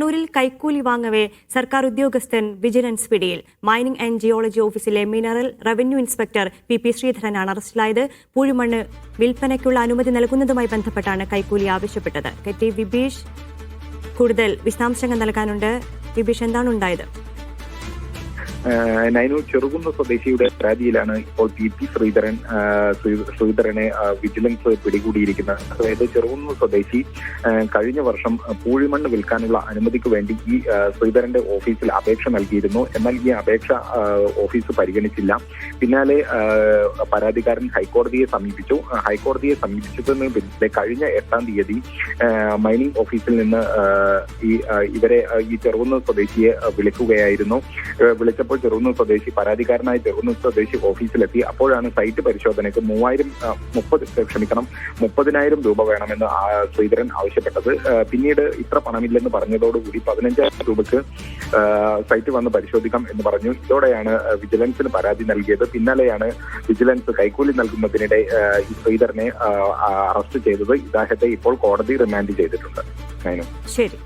കണ്ണൂരിൽ കൈക്കൂലി വാങ്ങവേ സർക്കാർ ഉദ്യോഗസ്ഥൻ വിജിലൻസ് പിടിയിൽ. മൈനിംഗ് ആൻഡ് ജിയോളജി ഓഫീസിലെ മിനറൽ റവന്യൂ ഇൻസ്പെക്ടർ പി ശ്രീധരനാണ് അറസ്റ്റിലായത്. പൂഴിമണ്ണ് വിൽപ്പനയ്ക്കുള്ള അനുമതി നൽകുന്നതുമായി ബന്ധപ്പെട്ടാണ് കൈക്കൂലി ആവശ്യപ്പെട്ടത്. കെ വിബീഷ് കൂടുതൽ വിശദാംശങ്ങൾ നൽകാനുണ്ട്. വിബീഷ്, എന്താണ് ഉണ്ടായത്? നൈനു, ചെറുകുന്ന് സ്വദേശിയുടെ പരാതിയിലാണ് ഇപ്പോൾ പി ശ്രീധരനെ വിജിലൻസ് പിടികൂടിയിരിക്കുന്നത്. അതായത് ചെറുകുന്ന് സ്വദേശി കഴിഞ്ഞ വർഷം പൂഴിമണ്ണ് വിൽക്കാനുള്ള അനുമതിക്ക് വേണ്ടി ഈ ശ്രീധരന്റെ ഓഫീസിൽ അപേക്ഷ നൽകിയിരുന്നു. എന്നാൽ ഈ അപേക്ഷ ഓഫീസ് പരിഗണിച്ചില്ല. പിന്നാലെ പരാതിക്കാരൻ ഹൈക്കോടതിയെ സമീപിച്ചു. ഹൈക്കോടതിയെ സമീപിച്ചതിന് പിന്നിലെ കഴിഞ്ഞ 8-ാം തീയതി മൈനിങ് ഓഫീസിൽ നിന്ന് ഈ ചെറുകുന്ന് സ്വദേശിയെ വിളിക്കുകയായിരുന്നു. വിളിച്ചപ്പോൾ പരാതിക്കാരനായ ചെറുകുന്ന് സ്വദേശി ഓഫീസിലെത്തി. അപ്പോഴാണ് സൈറ്റ് പരിശോധനയ്ക്ക് 30,000 രൂപ വേണമെന്ന് ശ്രീധരൻ ആവശ്യപ്പെട്ടത്. പിന്നീട് ഇത്ര പണമില്ലെന്ന് പറഞ്ഞതോടുകൂടി 15,000 രൂപയ്ക്ക് സൈറ്റ് വന്ന് പരിശോധിക്കാം എന്ന് പറഞ്ഞു. ഇതോടെയാണ് വിജിലൻസിന് പരാതി നൽകിയത്. പിന്നാലെയാണ് വിജിലൻസ് കൈക്കൂലി നൽകുന്നതിനിടെ ഈ ശ്രീധരനെ അറസ്റ്റ് ചെയ്തത്. ഇദ്ദേഹത്തെ ഇപ്പോൾ കോടതി റിമാൻഡ് ചെയ്തിട്ടുണ്ട്. ശരി,